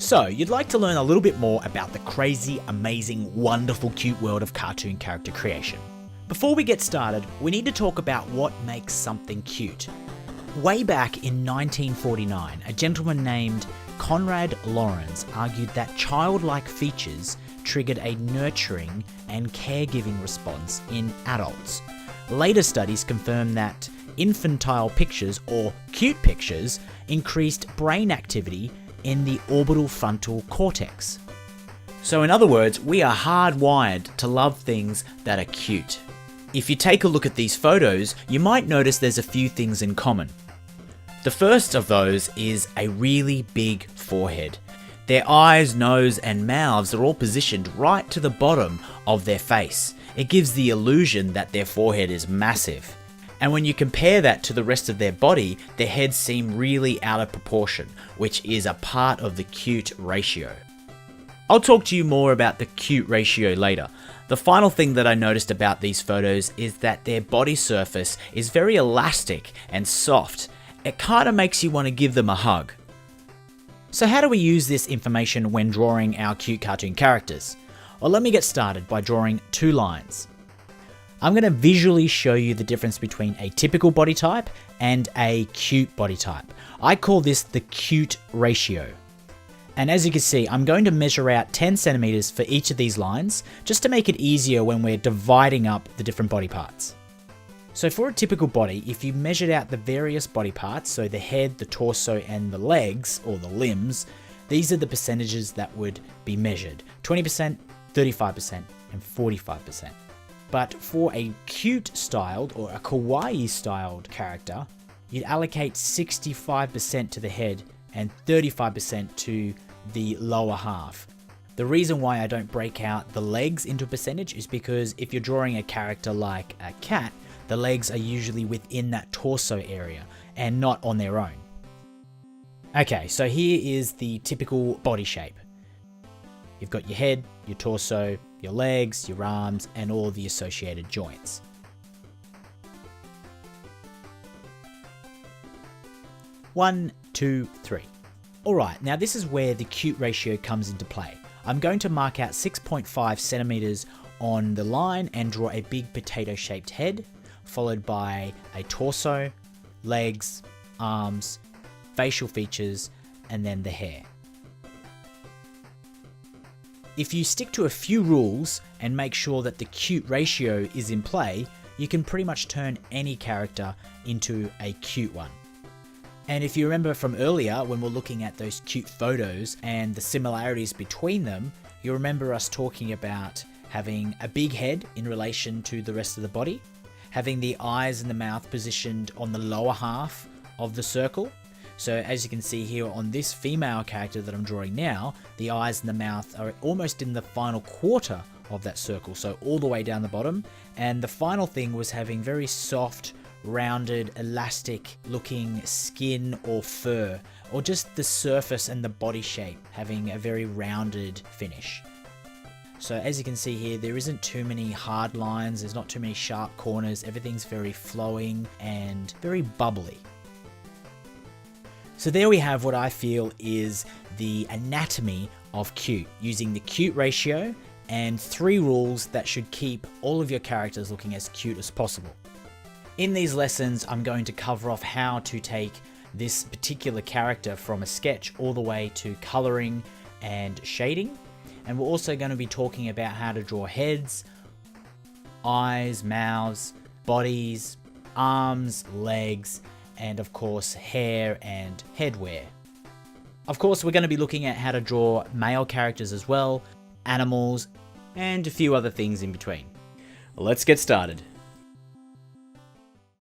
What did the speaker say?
So, you'd like to learn a little bit more about the crazy, amazing, wonderful, cute world of cartoon character creation. Before we get started, we need to talk about what makes something cute. Way back in 1949, a gentleman named Konrad Lorenz argued that childlike features triggered a nurturing and caregiving response in adults. Later studies confirmed that infantile pictures, or cute pictures, increased brain activity in the orbital frontal cortex. So in other words, we are hardwired to love things that are cute. If you take a look at these photos, you might notice there's a few things in common. The first of those is a really big forehead. Their eyes, nose, and mouths are all positioned right to the bottom of their face. It gives the illusion that their forehead is massive. And when you compare that to the rest of their body, their heads seem really out of proportion, which is a part of the cute ratio. I'll talk to you more about the cute ratio later. The final thing that I noticed about these photos is that their body surface is very elastic and soft. It kind of makes you want to give them a hug. So how do we use this information when drawing our cute cartoon characters? Well, let me get started by drawing two lines. I'm going to visually show you the difference between a typical body type and a cute body type. I call this the cute ratio. And as you can see, I'm going to measure out 10 centimeters for each of these lines, just to make it easier when we're dividing up the different body parts. So for a typical body, if you measured out the various body parts, so the head, the torso, and the legs, or the limbs, these are the percentages that would be measured. 20%, 35%, and 45%. But for a cute styled or a kawaii styled character, you'd allocate 65% to the head and 35% to the lower half. The reason why I don't break out the legs into a percentage is because if you're drawing a character like a cat, the legs are usually within that torso area and not on their own. Okay, so here is the typical body shape. You've got your head, your torso, your legs, your arms, and all the associated joints. One, two, three. Alright, now this is where the cute ratio comes into play. I'm going to mark out 6.5 centimeters on the line and draw a big potato-shaped head, followed by a torso, legs, arms, facial features, and then the hair. If you stick to a few rules and make sure that the cute ratio is in play, you can pretty much turn any character into a cute one. And if you remember from earlier when we're looking at those cute photos and the similarities between them, you remember us talking about having a big head in relation to the rest of the body, having the eyes and the mouth positioned on the lower half of the circle. So as you can see here on this female character that I'm drawing now, the eyes and the mouth are almost in the final quarter of that circle, so all the way down the bottom. And the final thing was having very soft, rounded, elastic looking skin or fur, or just the surface and the body shape having a very rounded finish. So as you can see here, there isn't too many hard lines, there's not too many sharp corners, everything's very flowing and very bubbly. So there we have what I feel is the anatomy of cute, using the cute ratio and 3 rules that should keep all of your characters looking as cute as possible. In these lessons, I'm going to cover off how to take this particular character from a sketch all the way to coloring and shading. And we're also going to be talking about how to draw heads, eyes, mouths, bodies, arms, legs, and of course hair and headwear. Of course, we're going to be looking at how to draw male characters as well, animals, and a few other things in between. Let's get started.